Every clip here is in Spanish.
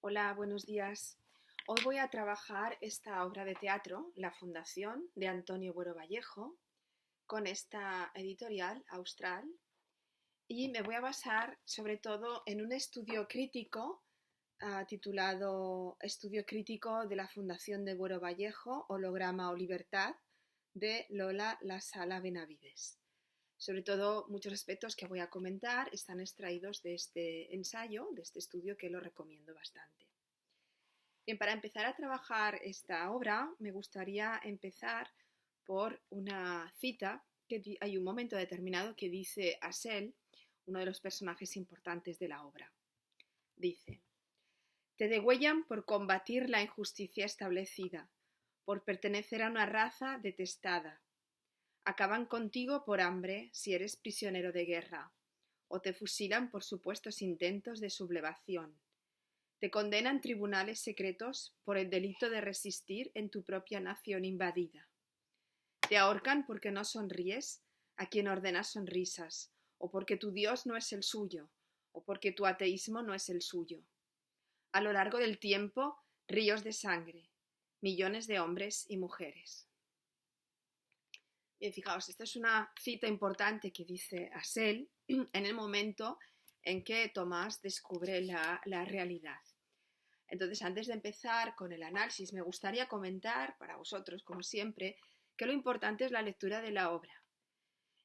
Hola, buenos días. Hoy voy a trabajar esta obra de teatro, La Fundación, de Antonio Buero Vallejo, con esta editorial austral y me voy a basar sobre todo en un estudio crítico titulado Estudio crítico de la Fundación de Buero Vallejo, Holograma o Libertad, de Lola Lasala Benavides. Sobre todo, muchos aspectos que voy a comentar están extraídos de este ensayo, de este estudio, que lo recomiendo bastante. Bien, para empezar a trabajar esta obra, me gustaría empezar por una cita que hay un momento determinado que dice Asel, uno de los personajes importantes de la obra. Dice: te degüellan por combatir la injusticia establecida, por pertenecer a una raza detestada. Acaban contigo por hambre si eres prisionero de guerra, o te fusilan por supuestos intentos de sublevación. Te condenan tribunales secretos por el delito de resistir en tu propia nación invadida. Te ahorcan porque no sonríes a quien ordenas sonrisas, o porque tu Dios no es el suyo, o porque tu ateísmo no es el suyo. A lo largo del tiempo, ríos de sangre, millones de hombres y mujeres. Bien, fijaos, esta es una cita importante que dice Asel en el momento en que Tomás descubre la realidad. Entonces, antes de empezar con el análisis, me gustaría comentar para vosotros, como siempre, que lo importante es la lectura de la obra.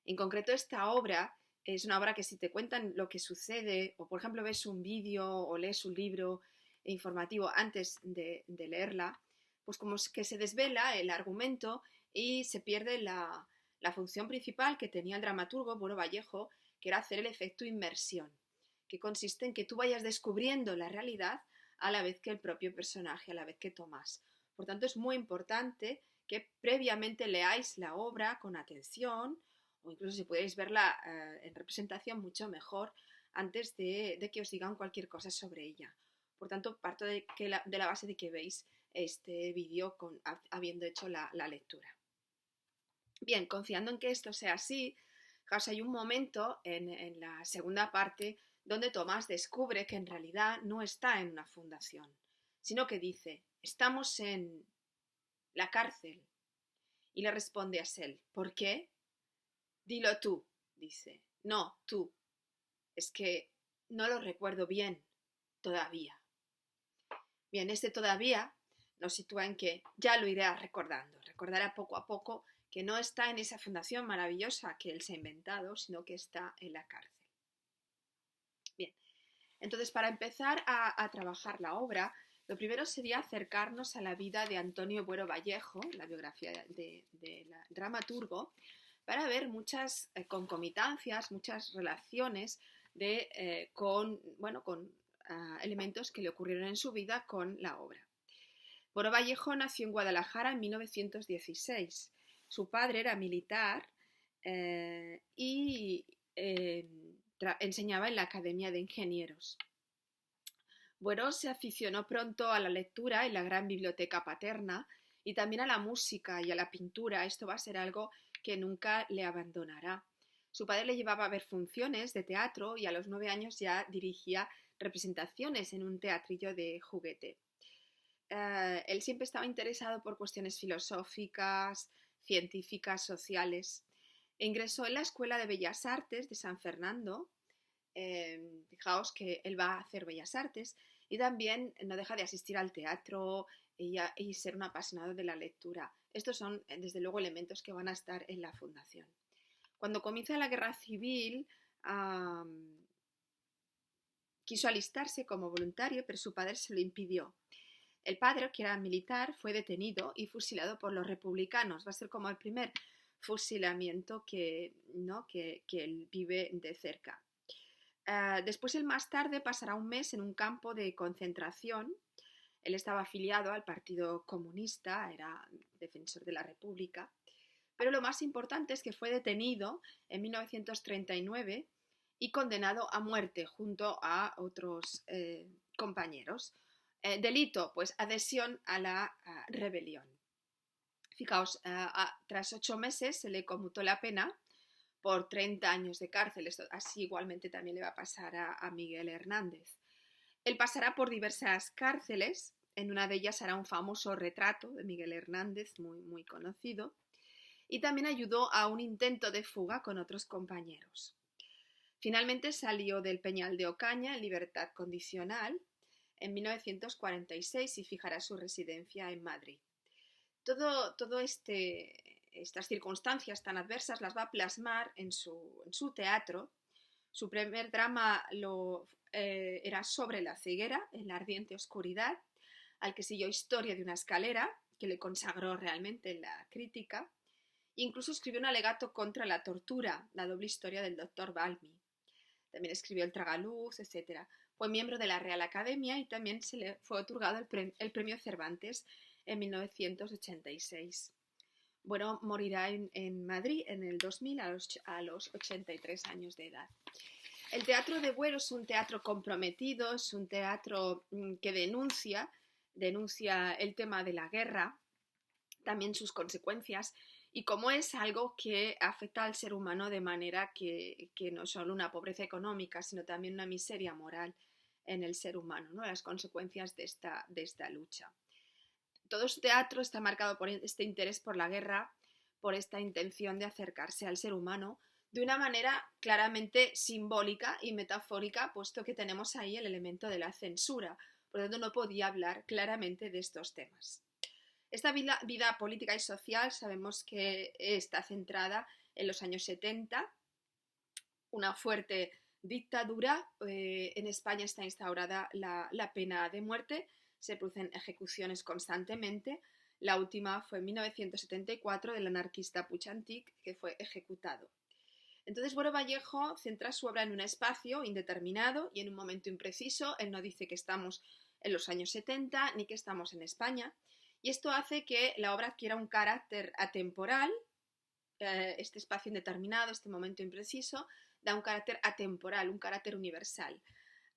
En concreto, esta obra es una obra que, si te cuentan lo que sucede, o por ejemplo ves un vídeo o lees un libro informativo antes de leerla, pues como que se desvela el argumento y se pierde la función principal que tenía el dramaturgo Buero Vallejo, que era hacer el efecto inmersión, que consiste en que tú vayas descubriendo la realidad a la vez que el propio personaje, a la vez que Tomás. Por tanto, es muy importante que previamente leáis la obra con atención, o incluso si podéis verla en representación, mucho mejor, antes de que os digan cualquier cosa sobre ella. Por tanto, parto de la base de que veis este vídeo habiendo hecho la lectura. Bien, confiando en que esto sea así, hay un momento en la segunda parte donde Tomás descubre que en realidad no está en una fundación, sino que dice: estamos en la cárcel. Y le responde a Sel: ¿por qué? Dilo tú, dice. No, tú. Es que no lo recuerdo bien todavía. Bien, este todavía nos sitúa en que ya lo irá recordando. Recordará poco a poco que no está en esa fundación maravillosa que él se ha inventado, sino que está en la cárcel. Bien, entonces, para empezar a trabajar la obra, lo primero sería acercarnos a la vida de Antonio Buero Vallejo, la biografía del dramaturgo, para ver muchas concomitancias, muchas relaciones con elementos que le ocurrieron en su vida con la obra. Buero Vallejo nació en Guadalajara en 1916. Su padre era militar y enseñaba en la Academia de Ingenieros. Buero se aficionó pronto a la lectura en la gran biblioteca paterna y también a la música y a la pintura. Esto va a ser algo que nunca le abandonará. Su padre le llevaba a ver funciones de teatro y a los 9 años ya dirigía representaciones en un teatrillo de juguete. Él siempre estaba interesado por cuestiones filosóficas, científicas, sociales. Ingresó en la Escuela de Bellas Artes de San Fernando. Fijaos que él va a hacer Bellas Artes y también no deja de asistir al teatro y ser un apasionado de la lectura. Estos son, desde luego, elementos que van a estar en la fundación. Cuando comienza la guerra civil, quiso alistarse como voluntario, pero su padre se lo impidió. El padre, que era militar, fue detenido y fusilado por los republicanos. Va a ser como el primer fusilamiento que él vive de cerca. Después, él más tarde pasará un mes en un campo de concentración. Él estaba afiliado al Partido Comunista, era defensor de la República. Pero lo más importante es que fue detenido en 1939 y condenado a muerte junto a otros compañeros. Delito, pues adhesión a la rebelión. Fijaos, tras 8 meses se le conmutó la pena por 30 años de cárcel. Esto así igualmente también le va a pasar a Miguel Hernández. Él pasará por diversas cárceles, en una de ellas hará un famoso retrato de Miguel Hernández, muy, muy conocido, y también ayudó a un intento de fuga con otros compañeros. Finalmente salió del Peñal de Ocaña en libertad condicional en 1946 y fijará su residencia en Madrid. Todo estas circunstancias tan adversas las va a plasmar en su teatro. Su primer drama era Sobre la ceguera, en la ardiente oscuridad, al que siguió Historia de una escalera, que le consagró realmente en la crítica. Incluso escribió un alegato contra la tortura, la doble historia del doctor Balmy. También escribió El tragaluz, etc. Fue miembro de la Real Academia y también se le fue otorgado el premio Cervantes en 1986. Bueno, morirá en Madrid en el 2000 a los 83 años de edad. El teatro de Buero es un teatro comprometido, es un teatro que denuncia el tema de la guerra, también sus consecuencias, y cómo es algo que afecta al ser humano de manera que no solo una pobreza económica, sino también una miseria moral en el ser humano, ¿no? Las consecuencias de esta lucha. Todo su teatro está marcado por este interés por la guerra, por esta intención de acercarse al ser humano de una manera claramente simbólica y metafórica, puesto que tenemos ahí el elemento de la censura. Por lo tanto, no podía hablar claramente de estos temas. Esta vida política y social sabemos que está centrada en los años 70, una fuerte dictadura. En España está instaurada la pena de muerte, se producen ejecuciones constantemente. La última fue en 1974 del anarquista Puig Antich, que fue ejecutado. Entonces, Buero Vallejo centra su obra en un espacio indeterminado y en un momento impreciso. Él no dice que estamos en los años 70 ni que estamos en España. Y esto hace que la obra adquiera un carácter atemporal. Este espacio indeterminado, este momento impreciso, da un carácter atemporal, un carácter universal.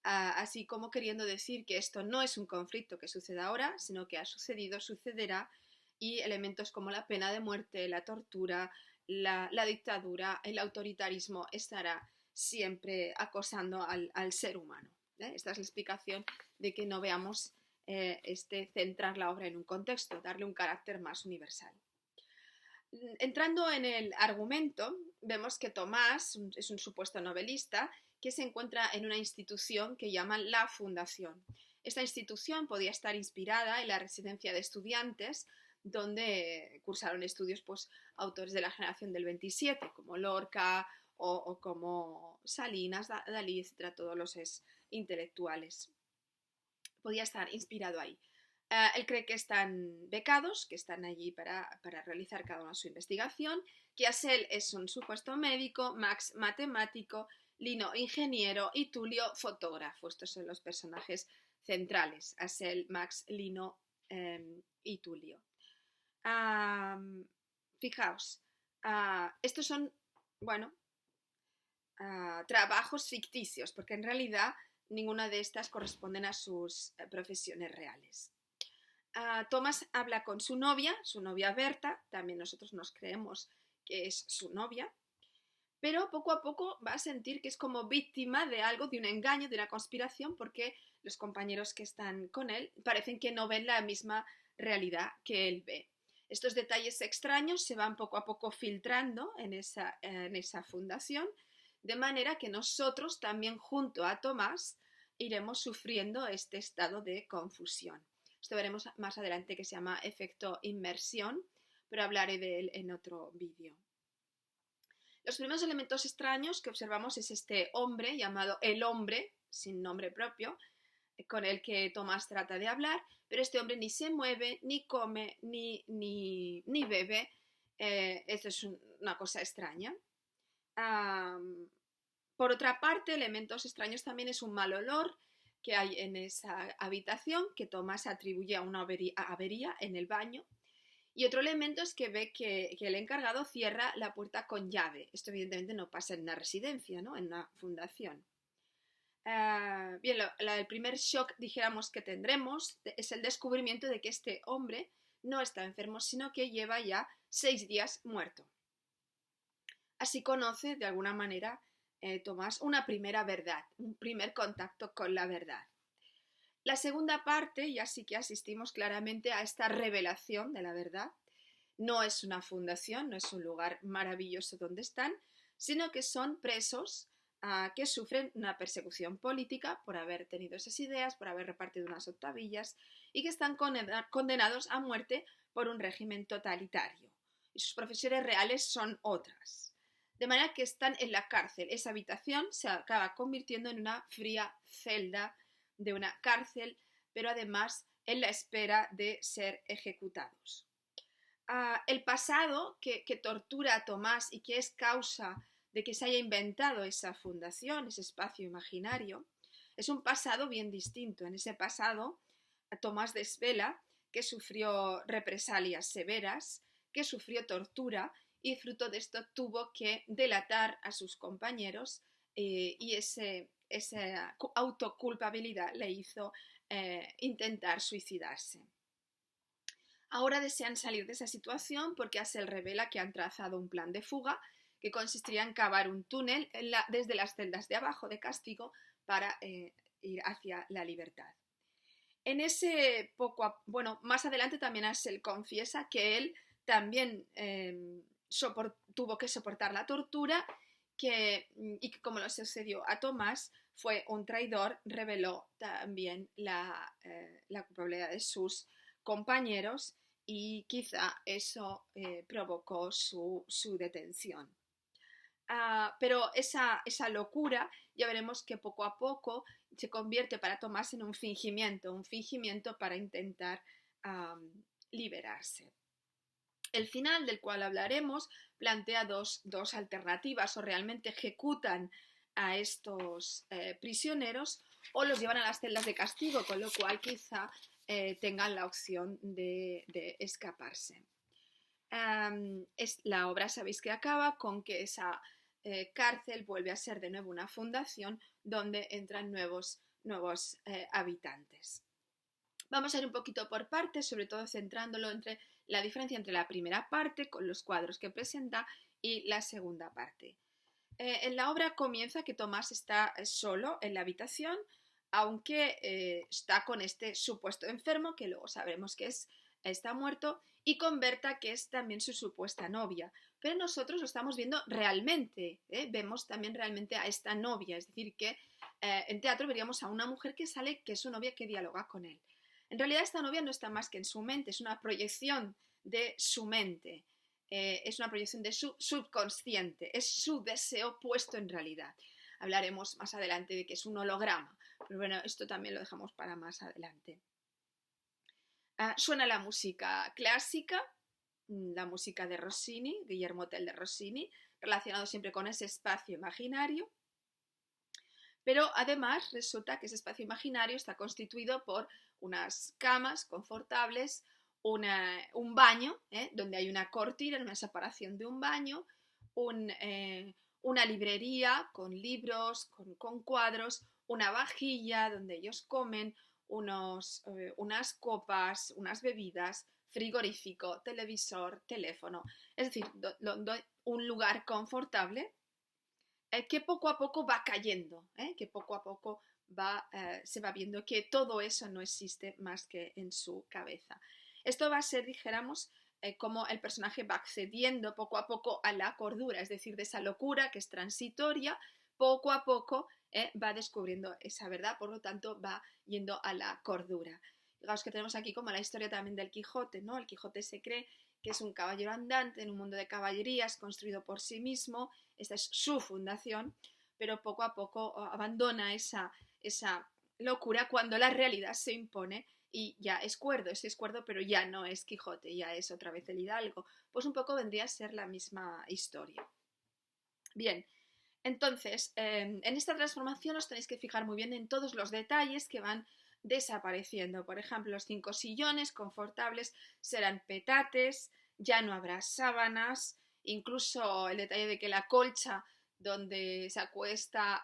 Así como queriendo decir que esto no es un conflicto que sucede ahora, sino que ha sucedido, sucederá, y elementos como la pena de muerte, la tortura, la dictadura, el autoritarismo estará siempre acosando al ser humano. Esta es la explicación de que no veamos centrar la obra en un contexto, darle un carácter más universal. Entrando en el argumento, vemos que Tomás es un supuesto novelista que se encuentra en una institución que llaman la Fundación. Esta institución podía estar inspirada en la residencia de estudiantes donde cursaron estudios pues, autores de la generación del 27, como Lorca o como Salinas, Dalí, etc., todos los intelectuales. Podía estar inspirado ahí. Él cree que están becados, que están allí para realizar cada uno su investigación, que Asel es un supuesto médico, Max matemático, Lino ingeniero y Tulio fotógrafo. Estos son los personajes centrales, Asel, Max, Lino y Tulio. Fijaos, estos son, bueno, trabajos ficticios, porque en realidad ninguna de estas corresponden a sus profesiones reales. Tomás habla con su novia Berta, también nosotros nos creemos que es su novia, pero poco a poco va a sentir que es como víctima de algo, de un engaño, de una conspiración, porque los compañeros que están con él parecen que no ven la misma realidad que él ve. Estos detalles extraños se van poco a poco filtrando en esa fundación, de manera que nosotros también junto a Tomás iremos sufriendo este estado de confusión. Esto veremos más adelante, que se llama efecto inmersión, pero hablaré de él en otro vídeo. Los primeros elementos extraños que observamos es este hombre llamado el hombre, sin nombre propio, con el que Tomás trata de hablar, pero este hombre ni se mueve, ni come, ni bebe. Esto es una cosa extraña. Por otra parte, elementos extraños también es un mal olor que hay en esa habitación, que Tomás atribuye a una avería en el baño. Y otro elemento es que ve que el encargado cierra la puerta con llave. Esto evidentemente no pasa en una residencia, ¿no? En una fundación. Bien, el primer shock, dijéramos, que tendremos es el descubrimiento de que este hombre no está enfermo, sino que lleva ya 6 días muerto. Así conoce, de alguna manera, Tomás, una primera verdad, un primer contacto con la verdad. La segunda parte ya sí que asistimos claramente a esta revelación de la verdad. No es una fundación, no es un lugar maravilloso donde están, sino que son presos que sufren una persecución política por haber tenido esas ideas, por haber repartido unas octavillas y que están condenados a muerte por un régimen totalitario. Y sus profesiones reales son otras. De manera que están en la cárcel. Esa habitación se acaba convirtiendo en una fría celda de una cárcel, pero además en la espera de ser ejecutados. El pasado que tortura a Tomás y que es causa de que se haya inventado esa fundación, ese espacio imaginario, es un pasado bien distinto. En ese pasado, Tomás desvela que sufrió represalias severas, que sufrió tortura y fruto de esto tuvo que delatar a sus compañeros y esa autoculpabilidad le hizo intentar suicidarse. Ahora desean salir de esa situación porque Hassel revela que han trazado un plan de fuga que consistiría en cavar un túnel desde las celdas de abajo de castigo para ir hacia la libertad. En ese más adelante también Hassel confiesa que él también tuvo que soportar la tortura y que como le sucedió a Tomás, fue un traidor, reveló también la culpabilidad de sus compañeros y quizá eso provocó su detención. Pero esa locura ya veremos que poco a poco se convierte para Tomás en un fingimiento para intentar liberarse. El final, del cual hablaremos, plantea dos alternativas: o realmente ejecutan a estos prisioneros o los llevan a las celdas de castigo, con lo cual quizá tengan la opción de escaparse. La obra sabéis que acaba con que esa cárcel vuelve a ser de nuevo una fundación donde entran nuevos habitantes. Vamos a ir un poquito por partes, sobre todo centrándolo entre la diferencia entre la primera parte, con los cuadros que presenta, y la segunda parte. En la obra comienza que Tomás está solo en la habitación, aunque está con este supuesto enfermo, que luego sabremos que está muerto, y con Berta, que es también su supuesta novia. Pero nosotros lo estamos viendo realmente, vemos también realmente a esta novia, es decir, que en teatro veríamos a una mujer que sale, que es su novia, que dialoga con él. En realidad esta novia no está más que en su mente, es una proyección de su mente, es una proyección de su subconsciente, es su deseo puesto en realidad. Hablaremos más adelante de que es un holograma, pero bueno, esto también lo dejamos para más adelante. Suena la música clásica, la música de Rossini, Guillermo Tell de Rossini, relacionado siempre con ese espacio imaginario. Pero además resulta que ese espacio imaginario está constituido por unas camas confortables, un baño, donde hay una cortina, una separación de un baño, una librería con libros, con cuadros, una vajilla donde ellos comen, unas copas, unas bebidas, frigorífico, televisor, teléfono. Es decir, un lugar confortable que poco a poco va cayendo, que poco a poco se va viendo que todo eso no existe más que en su cabeza. Esto va a ser, dijéramos, como el personaje va accediendo poco a poco a la cordura, es decir, de esa locura que es transitoria, poco a poco va descubriendo esa verdad, por lo tanto va yendo a la cordura. Digamos que tenemos aquí como la historia también del Quijote, ¿no? El Quijote se cree que es un caballero andante en un mundo de caballerías construido por sí mismo, esta es su fundación, pero poco a poco abandona esa locura cuando la realidad se impone y ya es cuerdo, pero ya no es Quijote, ya es otra vez el hidalgo. Pues un poco vendría a ser la misma historia. Bien, entonces, en esta transformación os tenéis que fijar muy bien en todos los detalles que van desapareciendo. Por ejemplo, los 5 sillones confortables serán petates, ya no habrá sábanas, incluso el detalle de que la colcha donde se acuesta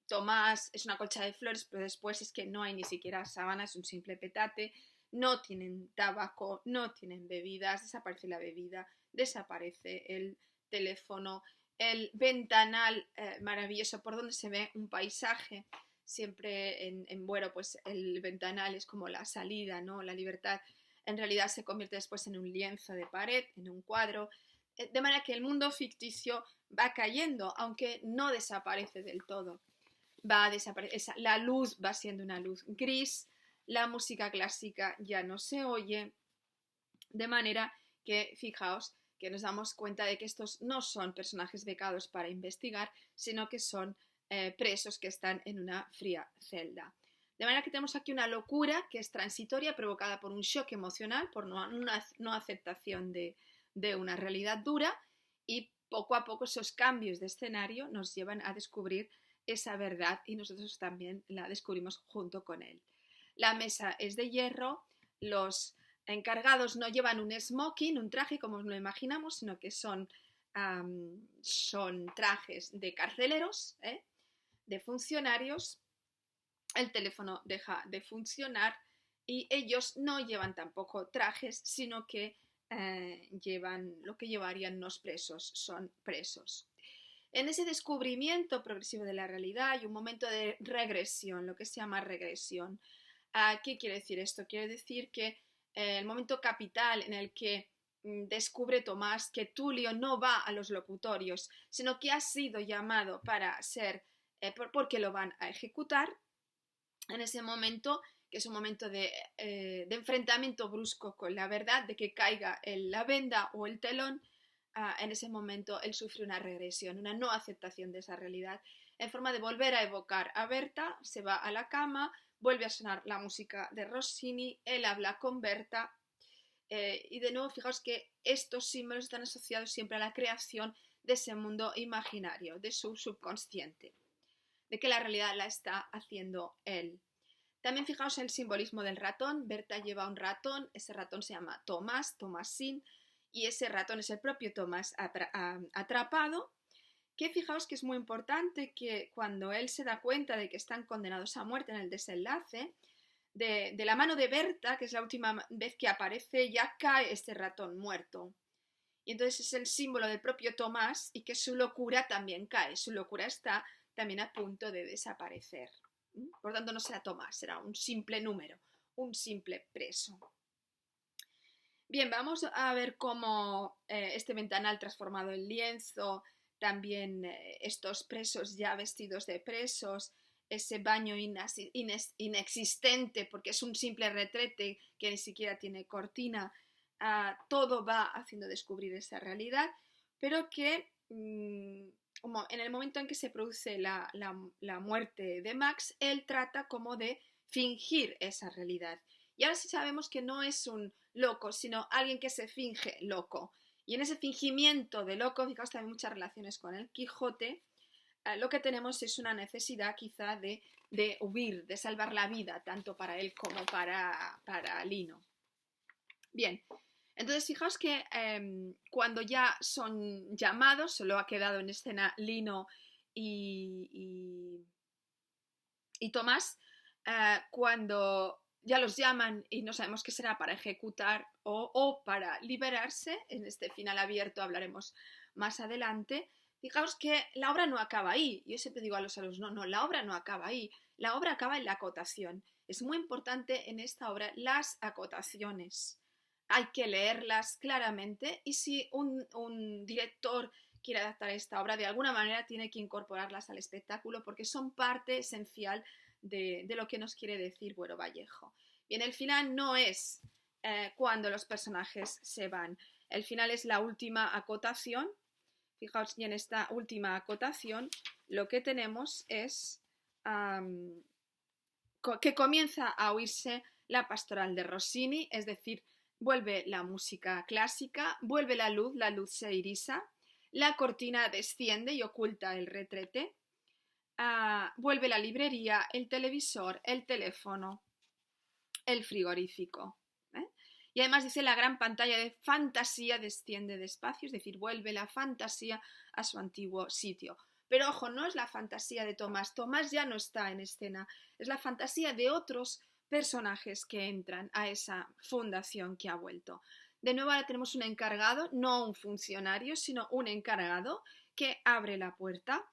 Tomás es una colcha de flores, pero después es que no hay ni siquiera sábanas, es un simple petate, no tienen tabaco, no tienen bebidas, desaparece la bebida, desaparece el teléfono, el ventanal maravilloso por donde se ve un paisaje siempre en Buero pues el ventanal es como la salida, ¿no? La libertad en realidad se convierte después en un lienzo de pared, en un cuadro, de manera que el mundo ficticio va cayendo, aunque no desaparece del todo. Va a desaparecer, la luz va siendo una luz gris, la música clásica ya no se oye, de manera que, fijaos, que nos damos cuenta de que estos no son personajes becados para investigar, sino que son presos que están en una fría celda. De manera que tenemos aquí una locura que es transitoria, provocada por un shock emocional, por una no aceptación de una realidad dura, y poco a poco esos cambios de escenario nos llevan a descubrir esa verdad y nosotros también la descubrimos junto con él. La mesa es de hierro, los encargados no llevan un smoking, un traje como lo imaginamos, sino que son trajes de carceleros, de funcionarios. El teléfono deja de funcionar y ellos no llevan tampoco trajes, sino que llevan lo que llevarían los presos, son presos. En ese descubrimiento progresivo de la realidad hay un momento de regresión, lo que se llama regresión. ¿Qué quiere decir esto? Quiere decir que el momento capital en el que descubre Tomás que Tulio no va a los locutorios, sino que ha sido llamado para ser, porque lo van a ejecutar, en ese momento, que es un momento de enfrentamiento brusco con la verdad, de que caiga la venda o el telón, en ese momento él sufre una regresión, una no aceptación de esa realidad, en forma de volver a evocar a Berta, se va a la cama, vuelve a sonar la música de Rossini, él habla con Berta, y de nuevo fijaos que estos símbolos están asociados siempre a la creación de ese mundo imaginario, de su subconsciente, de que la realidad la está haciendo él. También fijaos en el simbolismo del ratón. Berta lleva un ratón, ese ratón se llama Tomás, Tomasín, y ese ratón es el propio Tomás atrapado, que fijaos que es muy importante que cuando él se da cuenta de que están condenados a muerte en el desenlace, de la mano de Berta, que es la última vez que aparece, ya cae este ratón muerto. Y entonces es el símbolo del propio Tomás y que su locura también cae, su locura está también a punto de desaparecer. Por tanto, no será Tomás, será un simple número, un simple preso. Bien, vamos a ver cómo este ventanal transformado en lienzo, también estos presos ya vestidos de presos, ese baño inexistente porque es un simple retrete que ni siquiera tiene cortina, todo va haciendo descubrir esa realidad, pero que como en el momento en que se produce la muerte de Max, él trata como de fingir esa realidad. Y ahora sí sabemos que no es un loco, sino alguien que se finge loco. Y en ese fingimiento de loco, fijaos también muchas relaciones con el Quijote, lo que tenemos es una necesidad quizá de huir, de salvar la vida, tanto para él como para Lino. Bien, entonces fijaos que cuando ya son llamados, solo ha quedado en escena Lino y Tomás, cuando ya los llaman y no sabemos qué será para ejecutar o para liberarse, en este final abierto hablaremos más adelante, fijaos que la obra no acaba ahí. Yo siempre digo a los alumnos, no, la obra no acaba ahí, la obra acaba en la acotación. Es muy importante en esta obra las acotaciones. Hay que leerlas claramente y si un director quiere adaptar esta obra, de alguna manera tiene que incorporarlas al espectáculo porque son parte esencial de lo que nos quiere decir Buero Vallejo. Bien, el final no es cuando los personajes se van. El final es la última acotación. Fijaos, y en esta última acotación lo que tenemos es que comienza a oírse la pastoral de Rossini, es decir, vuelve la música clásica, vuelve la luz se irisa, la cortina desciende y oculta el retrete, vuelve la librería, el televisor, el teléfono, el frigorífico. Y además dice la gran pantalla de fantasía desciende despacio, es decir, vuelve la fantasía a su antiguo sitio. Pero ojo, no es la fantasía de Tomás, Tomás ya no está en escena, es la fantasía de otros personajes que entran a esa fundación que ha vuelto. De nuevo ahora tenemos un encargado, no un funcionario, sino un encargado que abre la puerta,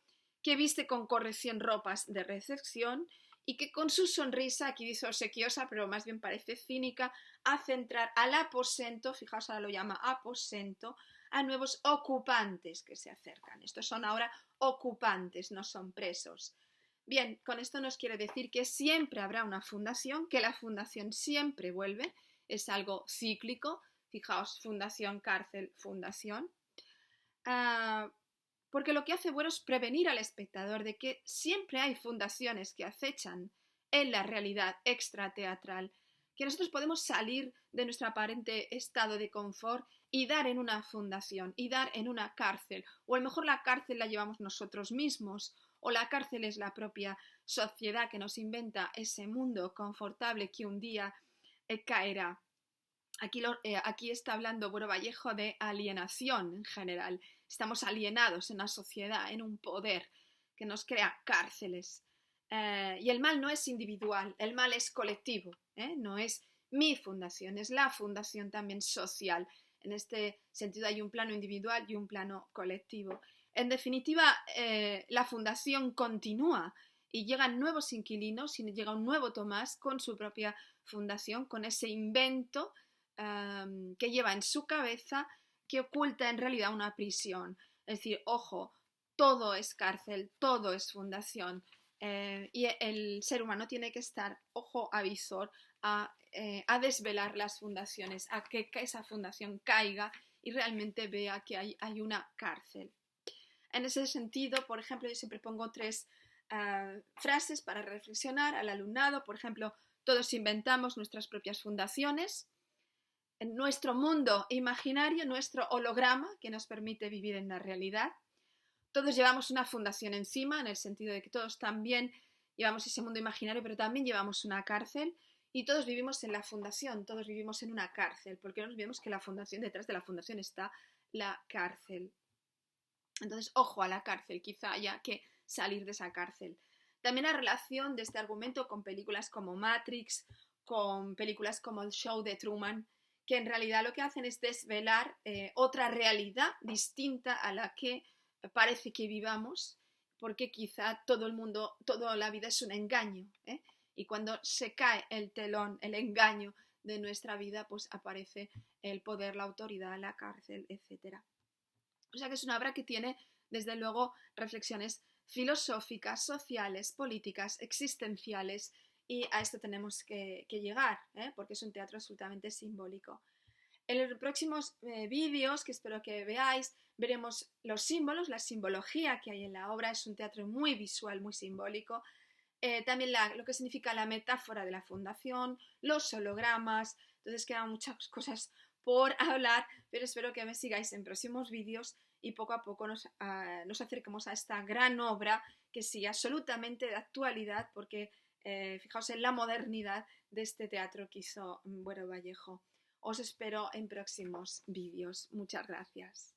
que viste con corrección ropas de recepción y que con su sonrisa, aquí dice obsequiosa, pero más bien parece cínica, hace entrar al aposento, fijaos, ahora lo llama aposento, a nuevos ocupantes que se acercan. Estos son ahora ocupantes, no son presos. Bien, con esto nos quiere decir que siempre habrá una fundación, que la fundación siempre vuelve, es algo cíclico. Fijaos, fundación, cárcel, fundación. Porque lo que hace bueno es prevenir al espectador de que siempre hay fundaciones que acechan en la realidad extrateatral, que nosotros podemos salir de nuestro aparente estado de confort y dar en una fundación, y dar en una cárcel, o a lo mejor la cárcel la llevamos nosotros mismos, o la cárcel es la propia sociedad que nos inventa ese mundo confortable que un día caerá. Aquí está hablando Buero Vallejo de alienación en general. Estamos alienados en una sociedad, en un poder que nos crea cárceles. Y el mal no es individual, el mal es colectivo, no es mi fundación, es la fundación también social. En este sentido hay un plano individual y un plano colectivo. En definitiva, la fundación continúa y llegan nuevos inquilinos y llega un nuevo Tomás con su propia fundación, con ese invento que lleva en su cabeza, que oculta en realidad una prisión. Es decir, ojo, todo es cárcel, todo es fundación, y el ser humano tiene que estar, ojo avisor, a desvelar las fundaciones, a que esa fundación caiga y realmente vea que hay una cárcel. En ese sentido, por ejemplo, yo siempre pongo tres frases para reflexionar al alumnado. Por ejemplo, todos inventamos nuestras propias fundaciones. En nuestro mundo imaginario, nuestro holograma que nos permite vivir en la realidad. Todos llevamos una fundación encima, en el sentido de que todos también llevamos ese mundo imaginario, pero también llevamos una cárcel y todos vivimos en la fundación, todos vivimos en una cárcel, porque no nos vemos que la fundación, detrás de la fundación está la cárcel. Entonces, ojo a la cárcel, quizá haya que salir de esa cárcel. También la relación de este argumento con películas como Matrix, con películas como El Show de Truman, que en realidad lo que hacen es desvelar otra realidad distinta a la que parece que vivamos, porque quizá todo el mundo, toda la vida es un engaño, y cuando se cae el telón, el engaño de nuestra vida, pues aparece el poder, la autoridad, la cárcel, etc. O sea que es una obra que tiene, desde luego, reflexiones filosóficas, sociales, políticas, existenciales, y a esto tenemos que llegar, porque es un teatro absolutamente simbólico. En los próximos vídeos, que espero que veáis, veremos los símbolos, la simbología que hay en la obra. Es un teatro muy visual, muy simbólico. También lo que significa la metáfora de la fundación, los hologramas. Entonces quedan muchas cosas por hablar, pero espero que me sigáis en próximos vídeos y poco a poco nos acerquemos a esta gran obra que sigue absolutamente de actualidad, porque fijaos en la modernidad de este teatro que hizo Buero Vallejo. Os espero en próximos vídeos. Muchas gracias.